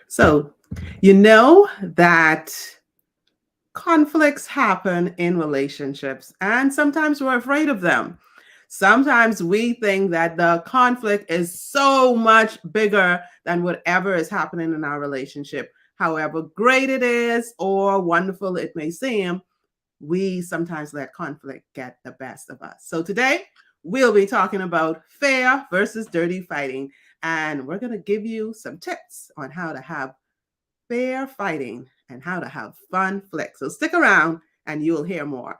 So, you know that conflicts happen in relationships, and sometimes we're afraid of them. Sometimes we think that the conflict is so much bigger than whatever is happening in our relationship. However great it is or wonderful it may seem, we sometimes let conflict get the best of us. So today we'll be talking about fair versus dirty fighting, and we're going to give you some tips on how to have fair fighting and how to have fun flicks. So stick around and you'll hear more.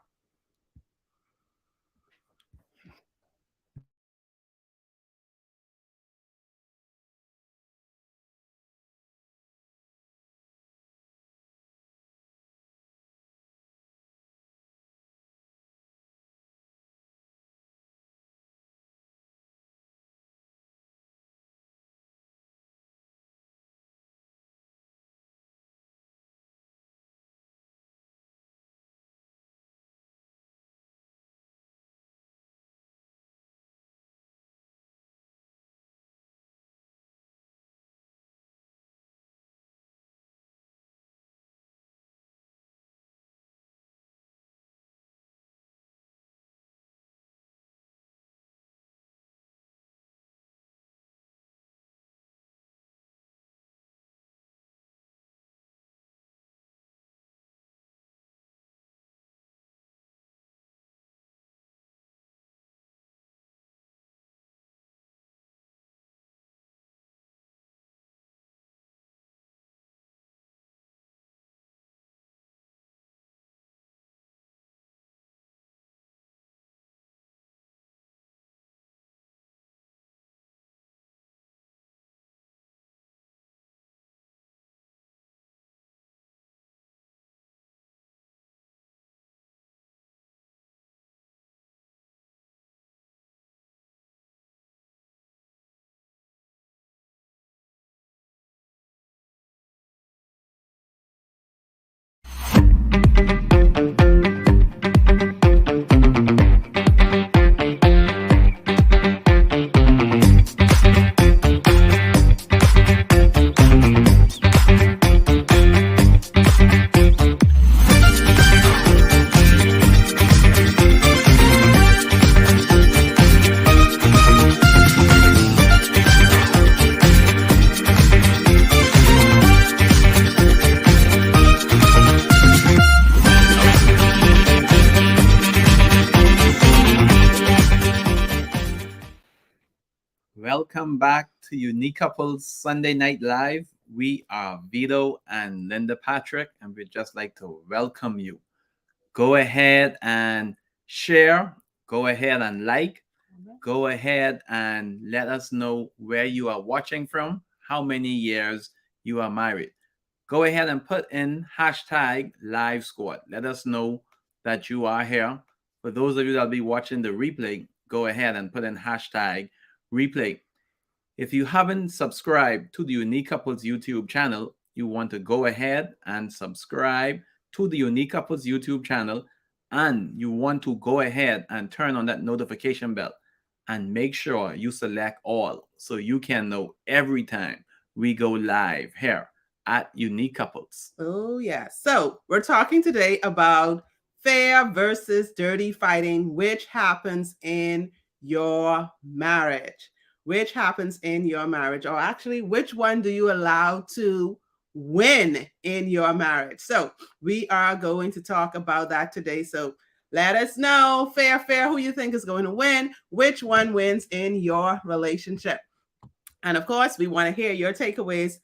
Welcome back to Unique Couples Sunday Night Live. We are Vito and Linda Patrick, and we'd just like to welcome you. Go ahead and share, go ahead and like, go ahead and let us know where you are watching from, how many years you are married. Go ahead and put in hashtag live squad. Let us know that you are here. For those of you that'll be watching the replay, go ahead and put in hashtag replay. If you haven't subscribed to the Unique Couples YouTube channel, you want to go ahead and subscribe to the Unique Couples YouTube channel, and you want to go ahead and turn on that notification bell and make sure you select all so you can know every time we go live here at Unique Couples. Oh, yeah. So we're talking today about fair versus dirty fighting, which happens in your marriage. Which happens in your marriage, or actually, which one do you allow to win in your marriage? So we are going to talk about that today. So let us know, fair, who you think is going to win, which one wins in your relationship. And of course, we want to hear your takeaways.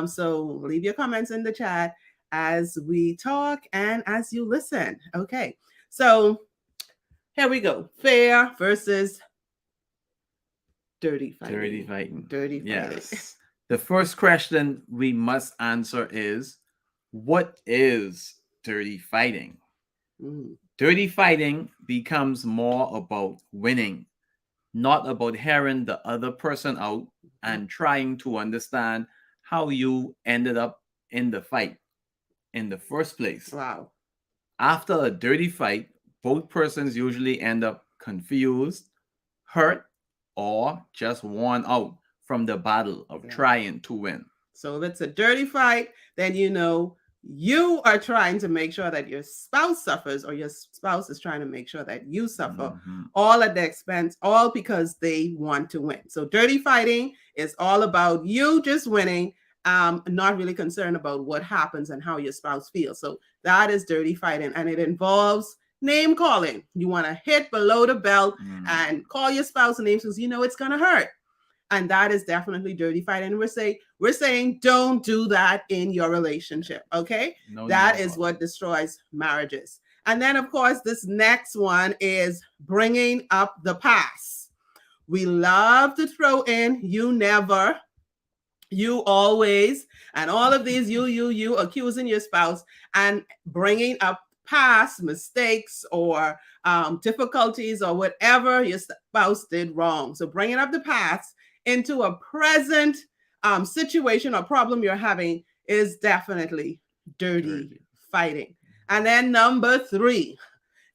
So leave your comments in the chat as we talk and as you listen. Okay. So here we go. Fair versus dirty fighting. Dirty fighting. Dirty fighting. Yes. The first question we must answer is, what is dirty fighting? Dirty fighting becomes more about winning, not about hearing the other person out and trying to understand how you ended up in the fight in the first place. Wow. After a dirty fight, both persons usually end up confused, hurt, or just worn out from the battle of trying to win. So if it's a dirty fight, then you know you are trying to make sure that your spouse suffers, or your spouse is trying to make sure that you suffer, Mhm. all at the expense, all because they want to win. So dirty fighting is all about you just winning, not really concerned about what happens and how your spouse feels. So that is dirty fighting, and it involves name calling. You want to hit below the belt and call your spouse names because you know it's gonna hurt, and that is definitely dirty fighting. And we're saying don't do that in your relationship. Okay, No need that of is all. what destroys marriages. And then of course this next one is bringing up the past. We love to throw in you never, you always, and all of these you accusing your spouse and bringing up past mistakes or difficulties or whatever your spouse did wrong. So bringing up the past into a present situation or problem you're having is definitely dirty Dirty. fighting. And then number three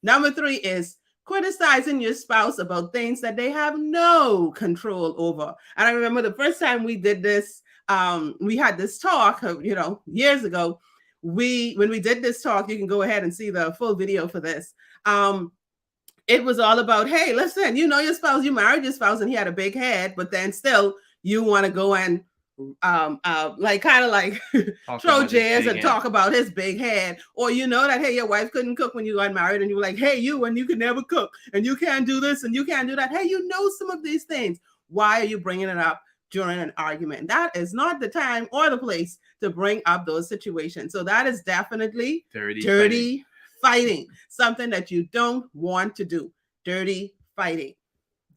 is criticizing your spouse about things that they have no control over. And I remember the first time we did this, we had this talk, years ago. When we did this talk, you can go ahead and see the full video for this. It was all about, hey, listen, you know your spouse, you married your spouse, and he had a big head, but then still you want to go and like kind of like throw jazz and talk about his big head, or you know that hey, your wife couldn't cook when you got married, and you were like, hey, you, and you could never cook, and you can't do this, and you can't do that. Hey, you know some of these things. Why are you bringing it up during an argument? That is not the time or the place to bring up those situations. So that is definitely dirty fighting, something that you don't want to do. Dirty fighting.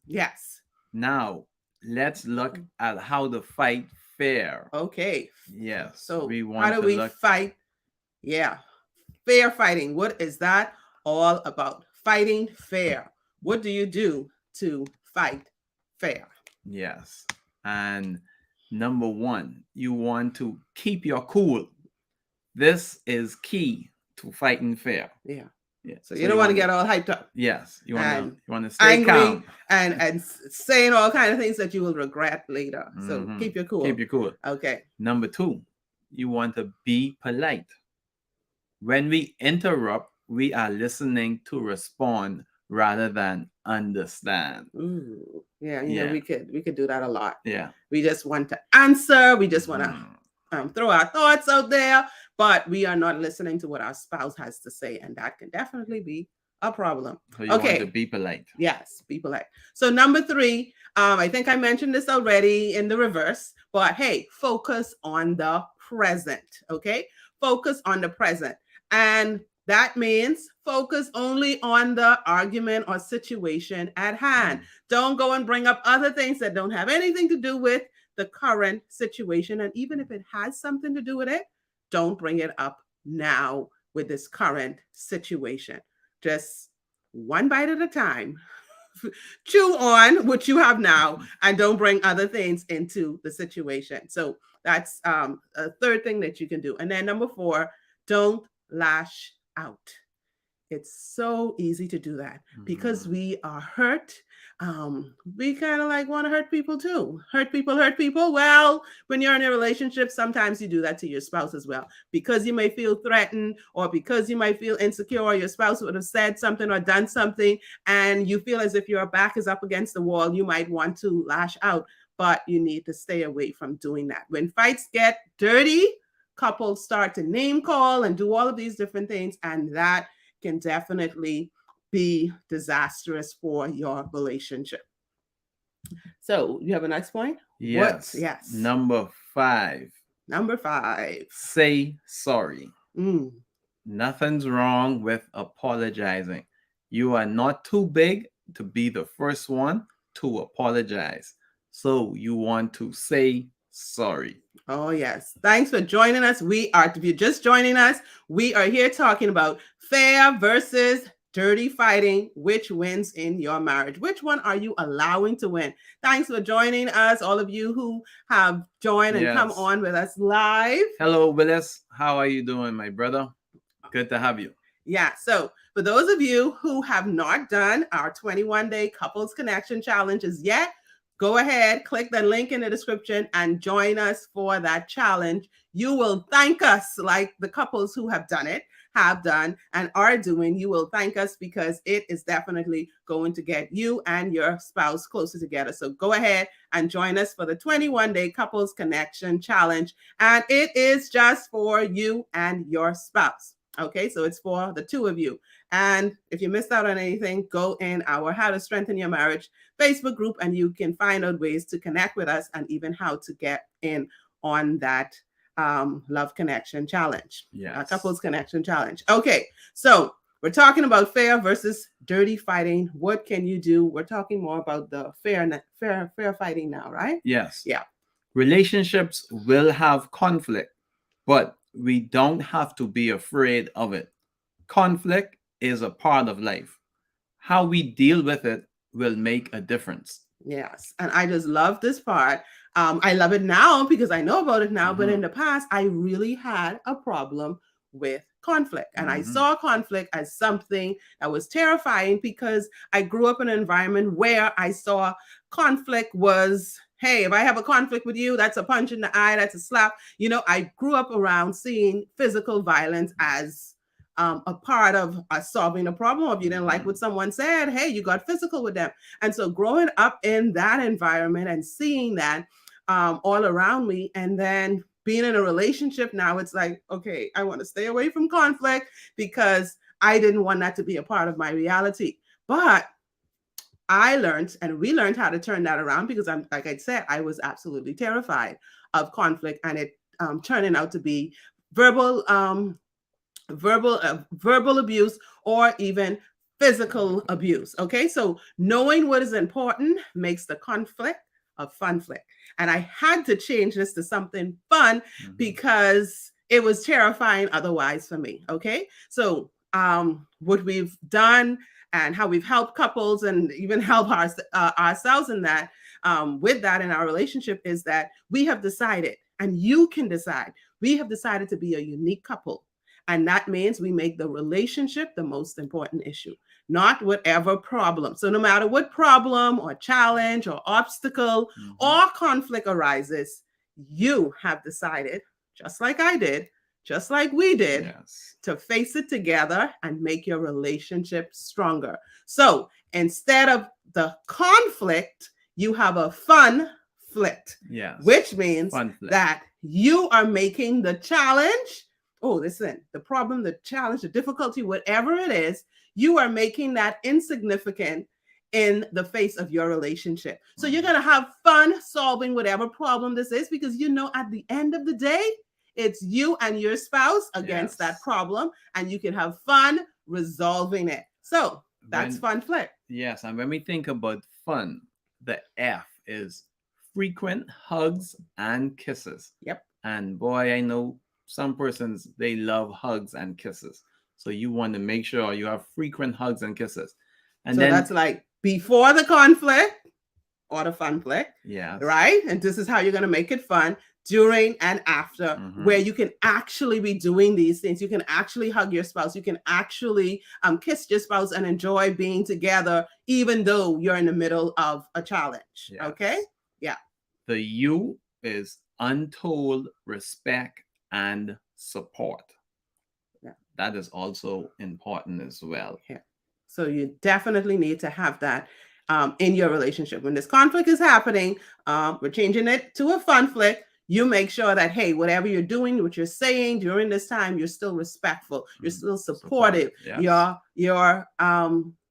Yes. Now, let's look at how to fight fair. Okay. Yes. So we want how do to we look fight? Yeah. Fair fighting. What is that all about? Fighting fair. What do you do to fight fair? Yes. And number one, you want to keep your cool. This is key to fighting fair. Yeah. Yeah. So you don't want to get all hyped up. Yes. You want and to stay angry calm. and saying all kind of things that you will regret later. So keep your cool. Keep your cool. Okay. Number two, you want to be polite. When we interrupt, we are listening to respond rather than understand. Ooh. Yeah, we could do that a lot. Yeah. We just want to answer. We just want to throw our thoughts out there, but we are not listening to what our spouse has to say, and that can definitely be a problem. So you want to be polite. Yes, be polite. So number three, I think I mentioned this already in the reverse, but hey, focus on the present. Okay, focus on the present, and that means focus only on the argument or situation at hand. Don't go and bring up other things that don't have anything to do with the current situation. And even if it has something to do with it, don't bring it up now with this current situation. Just one bite at a time. Chew on what you have now and don't bring other things into the situation. So that's a third thing that you can do. And then number four, don't lash out. It's so easy to do that because we are hurt. We kind of like want to hurt people too. Hurt people. Well, when you're in a relationship, sometimes you do that to your spouse as well, because you may feel threatened or because you might feel insecure, or your spouse would have said something or done something and you feel as if your back is up against the wall. You might want to lash out, but you need to stay away from doing that. When fights get dirty, couples start to name call and do all of these different things, and that can definitely be disastrous for your relationship. So you have a next point? Yes. Yes. Number five. Say sorry. Nothing's wrong with apologizing. You are not too big to be the first one to apologize. So you want to say sorry. Oh, yes. Thanks for joining us. If you're just joining us, we are here talking about fair versus dirty fighting. Which wins in your marriage? Which one are you allowing to win? Thanks for joining us, all of you who have joined and come on with us live. Hello, Willis. How are you doing, my brother? Good to have you. Yeah. So for those of you who have not done our 21-day couples connection challenges yet, go ahead, click the link in the description and join us for that challenge. You will thank us like the couples who have done it, have done, and are doing. You will thank us because it is definitely going to get you and your spouse closer together. So go ahead and join us for the 21-day Couples Connection Challenge. And it is just for you and your spouse. Okay, so it's for the two of you. And if you missed out on anything, go in our How to Strengthen Your Marriage Facebook group and you can find out ways to connect with us and even how to get in on that Love Connection Challenge. Yes. Couples Connection Challenge. Okay, so we're talking about fair versus dirty fighting. What can you do? We're talking more about the fair fighting now, right? Yes. Yeah. Relationships will have conflict, but we don't have to be afraid of it. Conflict is a part of life. How we deal with it will make a difference. Yes. And I just love this part. I love it now because I know about it now, but in the past, I really had a problem with conflict. And I saw conflict as something that was terrifying because I grew up in an environment where I saw conflict was, hey, if I have a conflict with you, that's a punch in the eye, that's a slap. You know, I grew up around seeing physical violence as a part of solving a problem. If you didn't like what someone said, hey, you got physical with them. And so growing up in that environment and seeing that all around me, and then being in a relationship now, it's like, okay, I want to stay away from conflict because I didn't want that to be a part of my reality. But I learned and we learned how to turn that around because I'm, like I said, I was absolutely terrified of conflict and it turning out to be verbal abuse or even physical abuse. Okay, so knowing what is important makes the conflict a fun flick. And I had to change this to something fun because it was terrifying otherwise for me. Okay, so what we've done and how we've helped couples and even help ourselves in that with that in our relationship is that we have decided, and you can decide, we have decided to be a unique couple. And that means we make the relationship the most important issue, not whatever problem. So no matter what problem or challenge or obstacle or conflict arises, you have decided, just like I did, just like we did, to face it together and make your relationship stronger. So instead of the conflict, you have a fun flirt, which means that you are making the challenge. Oh, listen, the problem, the challenge, the difficulty, whatever it is, you are making that insignificant in the face of your relationship. So you're going to have fun solving whatever problem this is because you know at the end of the day, it's you and your spouse against that problem, and you can have fun resolving it. So that's fun flirt. Yes, and when we think about fun, the F is frequent hugs and kisses. Yep. And boy, I know some persons, they love hugs and kisses. So you want to make sure you have frequent hugs and kisses. And so then that's like before the conflict or the fun flirt. Yeah. Right? And this is how you're going to make it fun during and after, where you can actually be doing these things. You can actually hug your spouse. You can actually kiss your spouse and enjoy being together, even though you're in the middle of a challenge. Yes. Okay? Yeah. The U is untold respect and support. Yeah. That is also important as well. Yeah. So you definitely need to have that in your relationship. When this conflict is happening, we're changing it to a fun flick. You make sure that, hey, whatever you're doing, what you're saying during this time, you're still respectful. You're still supportive. Yes. Your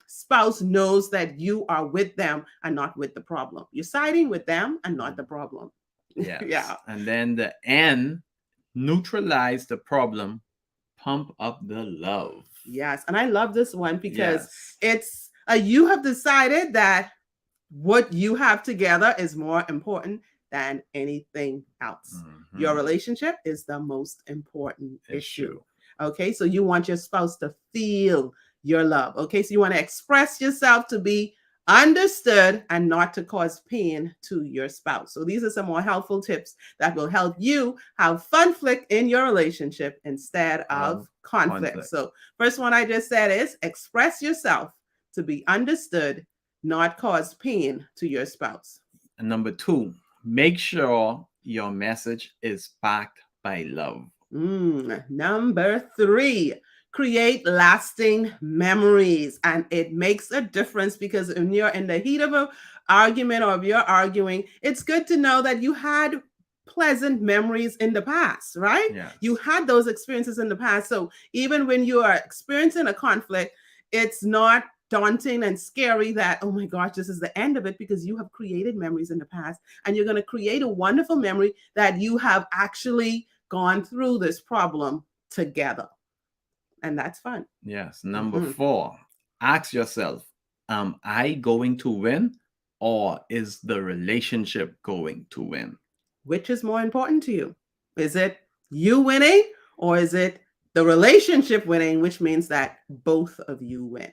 spouse knows that you are with them and not with the problem. You're siding with them and not the problem. Yes. Yeah. And then the N, neutralize the problem, pump up the love. Yes. And I love this one because it's you have decided that what you have together is more important than anything else. Your relationship is the most important issue. Okay. So you want your spouse to feel your love. Okay. So you want to express yourself to be understood and not to cause pain to your spouse. So these are some more helpful tips that will help you have fun flick in your relationship instead of conflict. So first one I just said is express yourself to be understood, not cause pain to your spouse. And number two, make sure your message is backed by love. Number three, create lasting memories. And it makes a difference because when you're in the heat of an argument or if you're arguing, it's good to know that you had pleasant memories in the past, right? Yes. You had those experiences in the past. So even when you are experiencing a conflict, it's not daunting and scary that, oh my gosh, this is the end of it, because you have created memories in the past and you're going to create a wonderful memory that you have actually gone through this problem together. And that's fun. Yes. Number four, ask yourself, am I going to win or is the relationship going to win? Which is more important to you? Is it you winning or is it the relationship winning, which means that both of you win?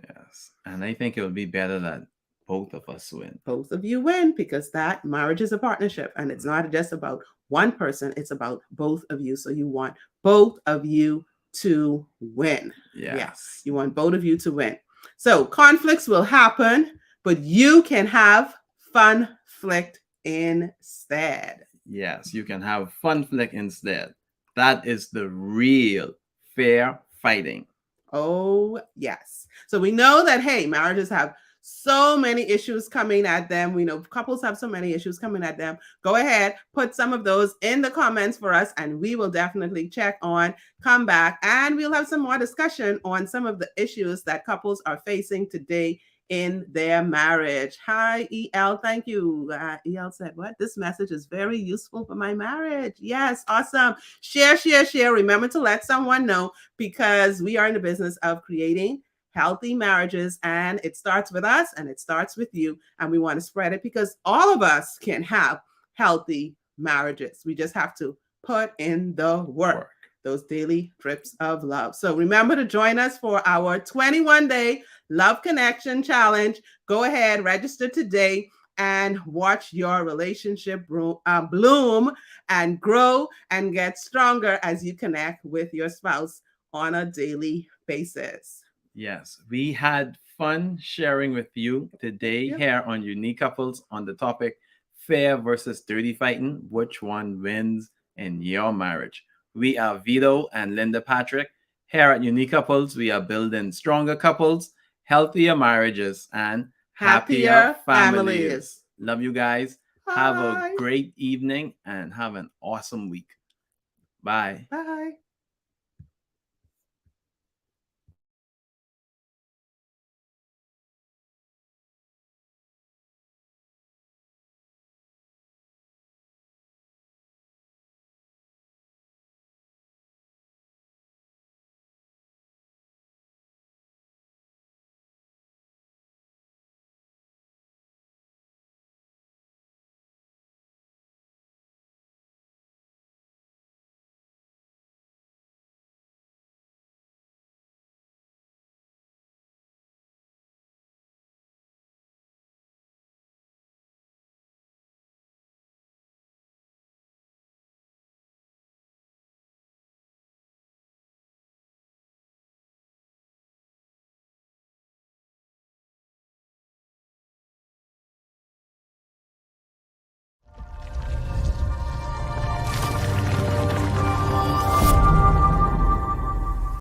Yes. And I think it would be better that both of us win. Both of you win, because that marriage is a partnership and it's not just about one person, it's about both of you. So you want both of you to win. Yes. Yeah, you want both of you to win. So conflicts will happen, but you can have funflict instead. Yes, you can have funflict instead. That is the real fair fighting. Oh, yes. So we know that, hey, marriages have so many issues coming at them. We know couples have so many issues coming at them. Go ahead, put some of those in the comments for us, and we will definitely check on, come back, and we'll have some more discussion on some of the issues that couples are facing today in their marriage. Hi, EL. Thank you. EL said, what? This message is very useful for my marriage. Yes, awesome. Share, share, share. Remember to let someone know, because we are in the business of creating healthy marriages, and it starts with us and it starts with you, and we want to spread it because all of us can have healthy marriages. We just have to put in the work, those daily drips of love. So remember to join us for our 21-day Love Connection Challenge. Go ahead, register today, and watch your relationship bloom and grow and get stronger as you connect with your spouse on a daily basis. Yes, we had fun sharing with you today here on Unique Couples on the topic fair versus dirty fighting. Which one wins in your marriage? We are Vito and Linda Patrick. Here at Unique Couples, we are building stronger couples, healthier marriages, and happier families. Love you guys. Bye. Have a great evening and have an awesome week. Bye. Bye.